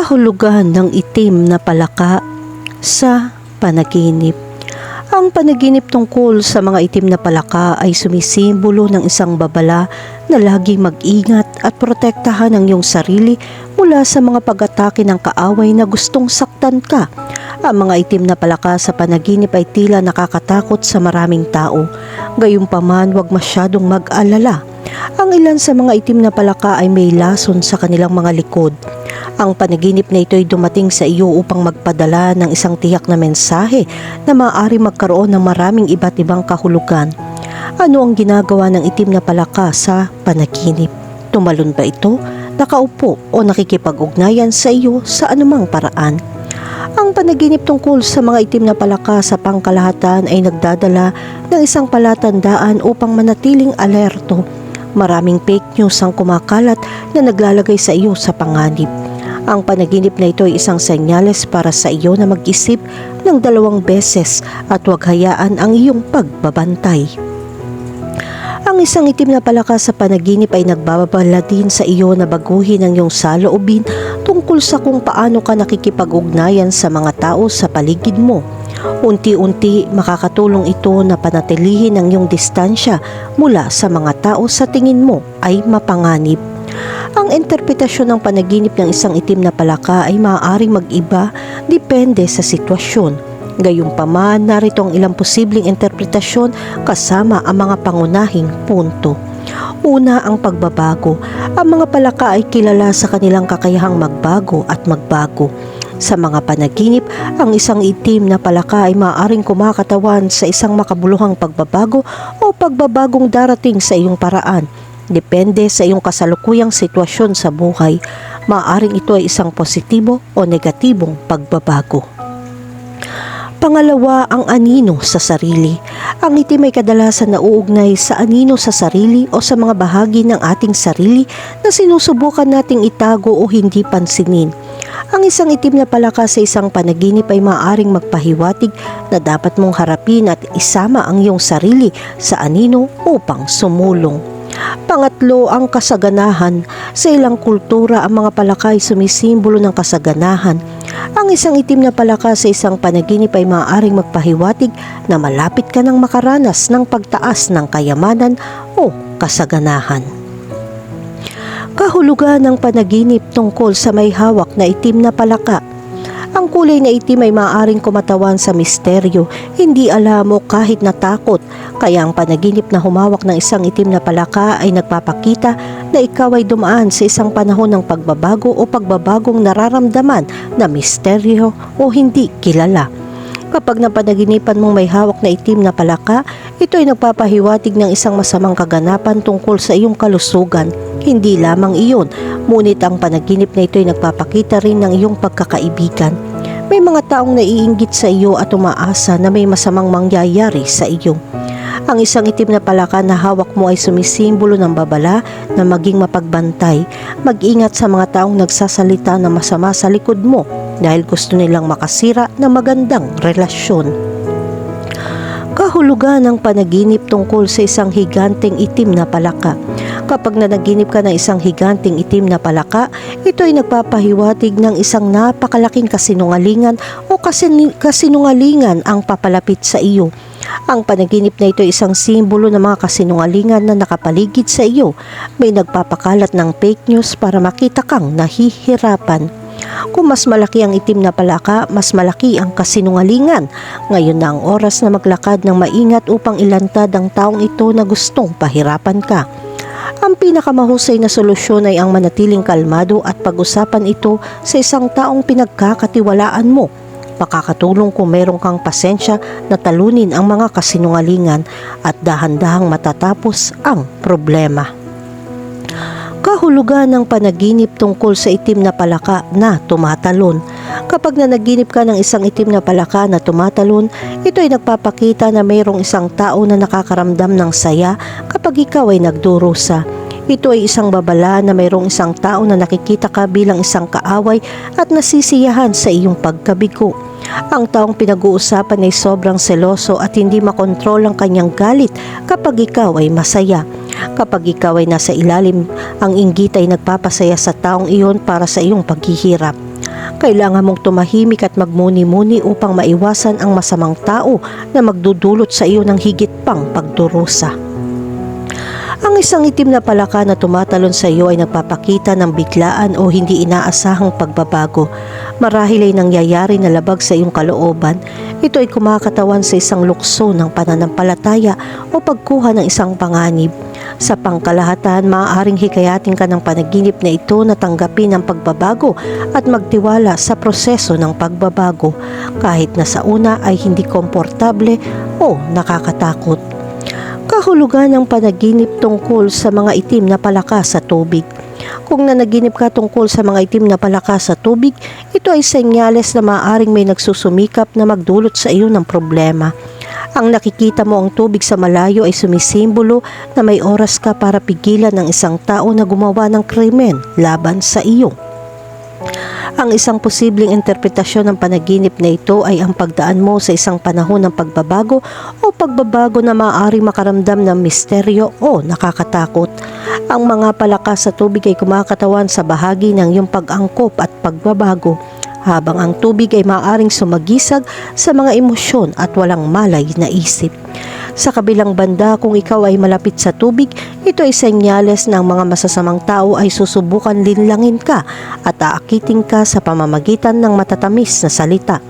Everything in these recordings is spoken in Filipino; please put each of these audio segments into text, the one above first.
Kahulugan ng itim na palaka sa panaginip. Ang panaginip tungkol sa mga itim na palaka ay sumisimbolo ng isang babala na laging mag-ingat at protektahan ang iyong sarili mula sa mga pag-atake ng kaaway na gustong saktan ka. Ang mga itim na palaka sa panaginip ay tila nakakatakot sa maraming tao. Gayunpaman, huwag masyadong mag-alala. Ang ilan sa mga itim na palaka ay may lason sa kanilang mga likod. Ang panaginip na ito ay dumating sa iyo upang magpadala ng isang tiyak na mensahe na maaari magkaroon ng maraming iba't ibang kahulugan. Ano ang ginagawa ng itim na palaka sa panaginip? Tumalon ba ito, nakaupo o nakikipag-ugnayan sa iyo sa anumang paraan? Ang panaginip tungkol sa mga itim na palaka sa pangkalahatan ay nagdadala ng isang palatandaan upang manatiling alerto. Maraming fake news ang kumakalat na naglalagay sa iyo sa panganib. Ang panaginip na ito ay isang senyales para sa iyo na mag-isip ng 2 beses at huwag hayaan ang iyong pagbabantay. Ang isang itim na palaka sa panaginip ay nagbababala din sa iyo na baguhin ang iyong saloobin tungkol sa kung paano ka nakikipag-ugnayan sa mga tao sa paligid mo. Unti-unti makakatulong ito na panatilihin ang iyong distansya mula sa mga tao sa tingin mo ay mapanganib. Ang interpretasyon ng panaginip ng isang itim na palaka ay maaaring mag-iba depende sa sitwasyon. Gayunpaman, narito ang ilang posibleng interpretasyon kasama ang mga pangunahing punto. Una, ang pagbabago. Ang mga palaka ay kilala sa kanilang kakayahang magbago at magbago. Sa mga panaginip, ang isang itim na palaka ay maaaring kumakatawan sa isang makabuluhang pagbabago o pagbabagong darating sa iyong paraan. Depende sa iyong kasalukuyang sitwasyon sa buhay, maaaring ito ay isang positibo o negatibong pagbabago. Pangalawa, ang anino sa sarili. Ang itim ay kadalasan nauugnay sa anino sa sarili o sa mga bahagi ng ating sarili na sinusubukan nating itago o hindi pansinin. Ang isang itim na palaka sa isang panaginip ay maaaring magpahiwatig na dapat mong harapin at isama ang iyong sarili sa anino upang sumulong. Pangatlo, ang kasaganahan. Sa ilang kultura, ang mga palaka ay sumisimbolo ng kasaganahan. Ang isang itim na palaka sa isang panaginip ay maaaring magpahiwatig na malapit ka nang makaranas ng pagtaas ng kayamanan o kasaganahan. Kahulugan ng panaginip tungkol sa may hawak na itim na palaka. Ang kulay na itim ay maaaring kumatawan sa misteryo, hindi alam o kahit natakot. Kaya ang panaginip na humawak ng isang itim na palaka ay nagpapakita na ikaw ay dumaan sa isang panahon ng pagbabago o pagbabagong nararamdaman na misteryo o hindi kilala. Kapag napanaginipan mong may hawak na itim na palaka, ito ay nagpapahiwatig ng isang masamang kaganapan tungkol sa iyong kalusugan. Hindi lamang iyon, ngunit ang panaginip na ito ay nagpapakita rin ng iyong pagkakaibigan. May mga taong naiinggit sa iyo at umaasa na may masamang mangyayari sa iyo. Ang isang itim na palaka na hawak mo ay sumisimbolo ng babala na maging mapagbantay. Mag-ingat sa mga taong nagsasalita na masama sa likod mo dahil gusto nilang makasira ng magandang relasyon. Kahulugan ng panaginip tungkol sa isang higanteng itim na palaka. Kapag nanaginip ka ng isang higanteng itim na palaka, ito ay nagpapahiwatig ng isang napakalaking kasinungalingan o kasinungalingan ang papalapit sa iyo. Ang panaginip na ito ay isang simbolo ng mga kasinungalingan na nakapaligid sa iyo. May nagpapakalat ng fake news para makita kang nahihirapan. Kung mas malaki ang itim na palaka, mas malaki ang kasinungalingan. Ngayon na ang oras na maglakad ng maingat upang ilantad ang taong ito na gustong pahirapan ka. Ang pinakamahusay na solusyon ay ang manatiling kalmado at pag-usapan ito sa isang taong pinagkakatiwalaan mo. Makakatulong kung meron kang pasensya na talunin ang mga kasinungalingan at dahan-dahang matatapos ang problema. Kahulugan ng panaginip tungkol sa itim na palaka na tumatalon. Kapag nanaginip ka ng isang itim na palaka na tumatalon, ito ay nagpapakita na mayroong isang tao na nakakaramdam ng saya kapag ikaw ay nagdurusa. Ito ay isang babala na mayroong isang tao na nakikita ka bilang isang kaaway at nasisiyahan sa iyong pagkabigo. Ang taong pinag-uusapan ay sobrang seloso at hindi makontrol ang kanyang galit kapag ikaw ay masaya. Kapag ikaw ay nasa ilalim, ang inggit ay nagpapasaya sa taong iyon para sa iyong paghihirap. Kailangan mong tumahimik at magmuni-muni upang maiwasan ang masamang tao na magdudulot sa iyo ng higit pang pagdurusa. Ang isang itim na palaka na tumatalon sa iyo ay nagpapakita ng biglaan o hindi inaasahang pagbabago. Marahil ay nangyayari na labag sa iyong kalooban. Ito ay kumakatawan sa isang lukso ng pananampalataya o pagkuha ng isang panganib. Sa pangkalahatan, maaaring hikayatin ka ng panaginip na ito na tanggapin ang pagbabago at magtiwala sa proseso ng pagbabago kahit na sa una ay hindi komportable o nakakatakot. Kahulugan ng panaginip tungkol sa mga itim na palaka sa tubig. Kung nanaginip ka tungkol sa mga itim na palaka sa tubig, ito ay senyales na maaaring may nagsusumikap na magdulot sa iyo ng problema. Ang nakikita mo ang tubig sa malayo ay sumisimbolo na may oras ka para pigilan ng isang tao na gumawa ng krimen laban sa iyo. Ang isang posibleng interpretasyon ng panaginip na ito ay ang pagdaan mo sa isang panahon ng pagbabago o pagbabago na maaaring makaramdam ng misteryo o nakakatakot. Ang mga palaka sa tubig ay kumakatawan sa bahagi ng iyong pag-angkop at pagbabago, habang ang tubig ay maaaring sumagisag sa mga emosyon at walang malay na isip. Sa kabilang banda, kung ikaw ay malapit sa tubig, ito ay senyales ng mga masasamang tao ay susubukan linlangin ka at aakiting ka sa pamamagitan ng matatamis na salita.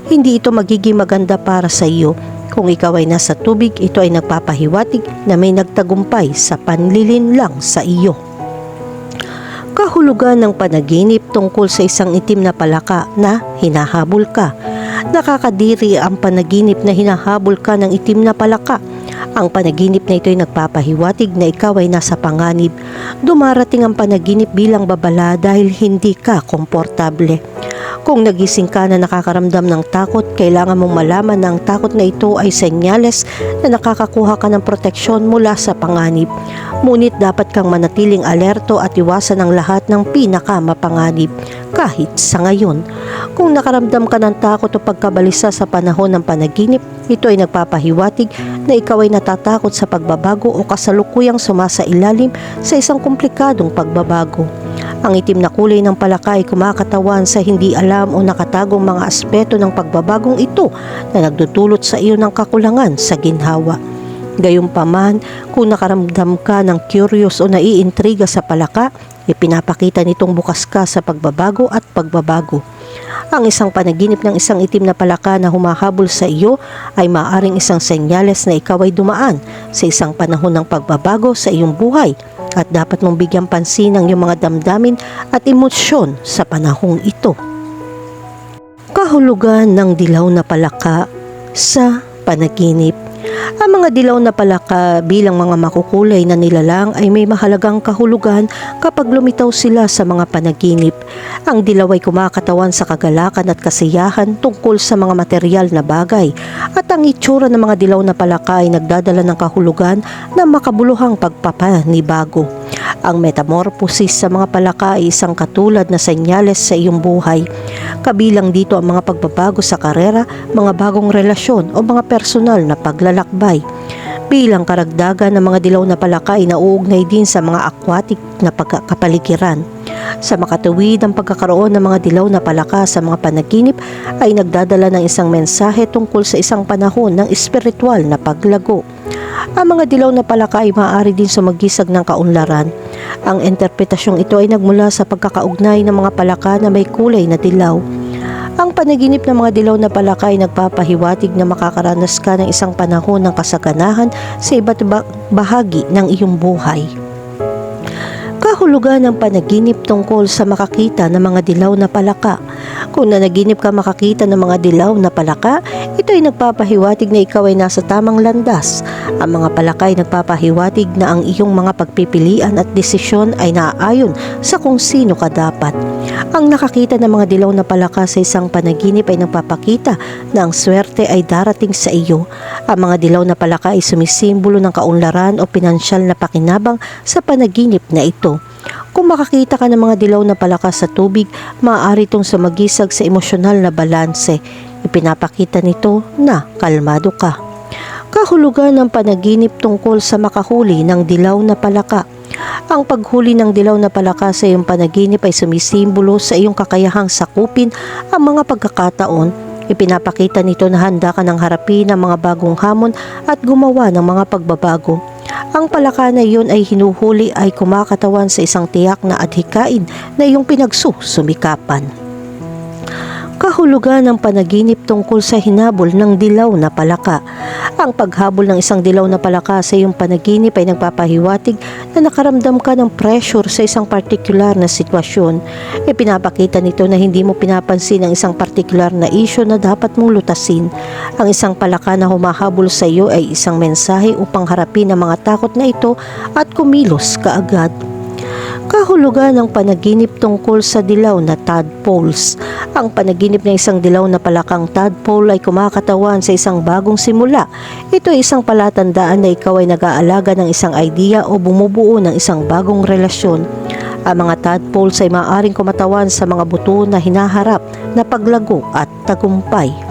Hindi ito magiging maganda para sa iyo. Kung ikaw ay nasa tubig, ito ay nagpapahiwatig na may nagtagumpay sa panlilinlang sa iyo. Kahulugan ng panaginip tungkol sa isang itim na palaka na hinahabol ka. Nakakadiri ang panaginip na hinahabol ka ng itim na palaka. Ang panaginip na ito ay nagpapahiwatig na ikaw ay nasa panganib. Dumarating ang panaginip bilang babala dahil hindi ka komportable. Kung nagising ka na nakakaramdam ng takot, kailangan mong malaman na ang takot na ito ay senyales na nakakakuha ka ng proteksyon mula sa panganib. Ngunit dapat kang manatiling alerto at iwasan ang lahat ng pinakamapanganib, kahit sa ngayon. Kung nakaramdam ka ng takot o pagkabalisa sa panahon ng panaginip, ito ay nagpapahiwatig na ikaw ay natatakot sa pagbabago o kasalukuyang sumasailalim sa isang komplikadong pagbabago. Ang itim na kulay ng palaka ay kumakatawan sa hindi alam o nakatagong mga aspeto ng pagbabagong ito na nagdudulot sa iyo ng kakulangan sa ginhawa. Gayunpaman, kung nakaramdam ka ng curious o naiintriga sa palaka, ipinapakita nitong bukas ka sa pagbabago at pagbabago. Ang isang panaginip ng isang itim na palaka na humahabol sa iyo ay maaaring isang senyales na ikaw ay dumaan sa isang panahon ng pagbabago sa iyong buhay at dapat mong bigyang pansin ang iyong mga damdamin at emosyon sa panahong ito. Kahulugan ng dilaw na palaka sa panaginip. Ang mga dilaw na palaka bilang mga makukulay na nilalang ay may mahalagang kahulugan kapag lumitaw sila sa mga panaginip. Ang dilaw ay kumakatawan sa kagalakan at kasiyahan tungkol sa mga material na bagay, at ang itsura ng mga dilaw na palaka ay nagdadala ng kahulugan na makabuluhang pagpapanibago. Ang metamorphosis sa mga palaka ay isang katulad na senyales sa iyong buhay. Kabilang dito ang mga pagbabago sa karera, mga bagong relasyon o mga personal na paglalakbay. Bilang karagdagan ng mga dilaw na palaka ay nauugnay din sa mga aquatic na pagkakapaligiran. Sa makatuwid, ang pagkakaroon ng mga dilaw na palaka sa mga panaginip ay nagdadala ng isang mensahe tungkol sa isang panahon ng espiritual na paglago. Ang mga dilaw na palaka ay maaari din sumagisag ng kaunlaran. Ang interpretasyong ito ay nagmula sa pagkakaugnay ng mga palaka na may kulay na dilaw. Ang panaginip ng mga dilaw na palaka ay nagpapahiwatig na makakaranas ka ng isang panahon ng kasaganahan sa iba't ibang bahagi ng iyong buhay. Kahulugan ng panaginip tungkol sa makakita ng mga dilaw na palaka. Kung nanaginip ka makakita ng mga dilaw na palaka, ito ay nagpapahiwatig na ikaw ay nasa tamang landas. Ang mga palaka ay nagpapahiwatig na ang iyong mga pagpipilian at desisyon ay naaayon sa kung sino ka dapat. Ang nakakita ng mga dilaw na palaka sa isang panaginip ay nagpapakita na ang swerte ay darating sa iyo. Ang mga dilaw na palaka ay sumisimbolo ng kaunlaran o pinansyal na pakinabang sa panaginip na ito. Kung makakita ka ng mga dilaw na palaka sa tubig, maaari itong sumagisag sa emosyonal na balanse. Ipinapakita nito na kalmado ka. Kahulugan ng panaginip tungkol sa makahuli ng dilaw na palaka. Ang paghuli ng dilaw na palaka sa iyong panaginip ay sumisimbolo sa iyong kakayahang sakupin ang mga pagkakataon. Ipinapakita nito na handa ka ng harapin ang mga bagong hamon at gumawa ng mga pagbabago. Ang palaka na iyon ay hinuhuli ay kumakatawan sa isang tiyak na adhikain na iyong pinagsusumikapan. Kahulugan ng panaginip tungkol sa hinabol ng dilaw na palaka. Ang paghabol ng isang dilaw na palaka sa iyong panaginip ay nagpapahiwatig na nakaramdam ka ng pressure sa isang partikular na sitwasyon. Ipinapakita nito na hindi mo pinapansin ang isang partikular na isyu na dapat mong lutasin. Ang isang palaka na humahabol sa iyo ay isang mensahe upang harapin ang mga takot na ito at kumilos kaagad. Kahulugan ng panaginip tungkol sa dilaw na tadpoles. Ang panaginip ng isang dilaw na palakang tadpole ay kumakatawan sa isang bagong simula. Ito ay isang palatandaan na ikaw ay nag-aalaga ng isang idea o bumubuo ng isang bagong relasyon. Ang mga tadpoles ay maaaring kumatawan sa mga buto na hinaharap na paglago at tagumpay.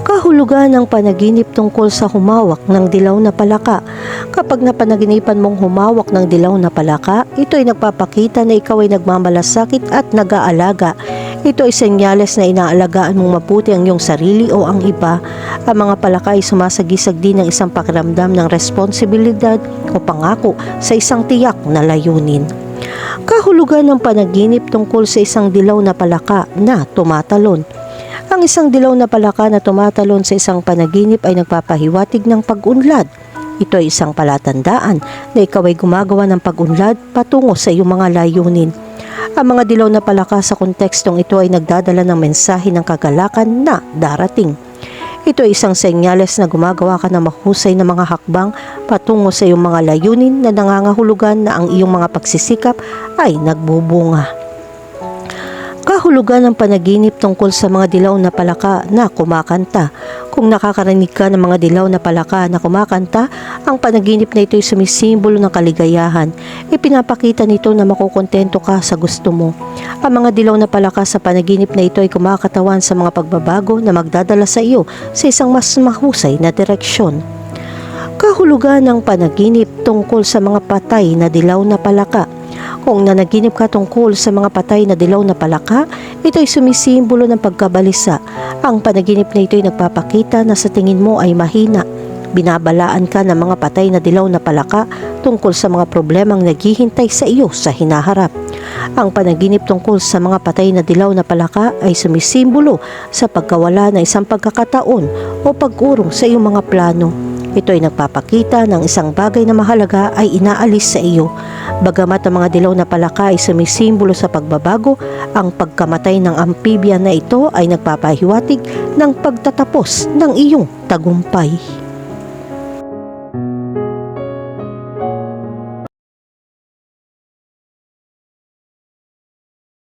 Kahulugan ng panaginip tungkol sa humawak ng dilaw na palaka. Kapag napanaginipan mong humawak ng dilaw na palaka, ito ay nagpapakita na ikaw ay nagmamalasakit at nag-aalaga. Ito ay senyales na inaalagaan mong mabuti ang iyong sarili o ang iba. Ang mga palaka ay sumasagisag din ng isang pakiramdam ng responsibilidad o pangako sa isang tiyak na layunin. Kahulugan ng panaginip tungkol sa isang dilaw na palaka na tumatalon. Ang isang dilaw na palaka na tumatalon sa isang panaginip ay nagpapahiwatig ng pag-unlad. Ito ay isang palatandaan na ikaw ay gumagawa ng pag-unlad patungo sa iyong mga layunin. Ang mga dilaw na palaka sa kontekstong ito ay nagdadala ng mensahe ng kagalakan na darating. Ito ay isang senyales na gumagawa ka ng mahusay na mga hakbang patungo sa iyong mga layunin na nangangahulugan na ang iyong mga pagsisikap ay nagbubunga. Kahulugan ng panaginip tungkol sa mga dilaw na palaka na kumakanta. Kung nakakarinig ka ng mga dilaw na palaka na kumakanta, ang panaginip na ito ay sumisimbolo ng kaligayahan. Ipinapakita nito na makukontento ka sa gusto mo. Ang mga dilaw na palaka sa panaginip na ito ay kumakatawan sa mga pagbabago na magdadala sa iyo sa isang mas mahusay na direksyon. Kahulugan ng panaginip tungkol sa mga patay na dilaw na palaka. Kung nanaginip ka tungkol sa mga patay na dilaw na palaka, ito ay sumisimbolo ng pagkabalisa. Ang panaginip na ito ay nagpapakita na sa tingin mo ay mahina. Binabalaan ka ng mga patay na dilaw na palaka tungkol sa mga problemang naghihintay sa iyo sa hinaharap. Ang panaginip tungkol sa mga patay na dilaw na palaka ay sumisimbolo sa pagkawala ng isang pagkakataon o pag-urong sa iyong mga plano. Ito ay nagpapakita ng isang bagay na mahalaga ay inaalis sa iyo. Bagamat ang mga dilaw na palaka ay sumisimbolo sa pagbabago, ang pagkamatay ng amphibian na ito ay nagpapahiwatig ng pagtatapos ng iyong tagumpay.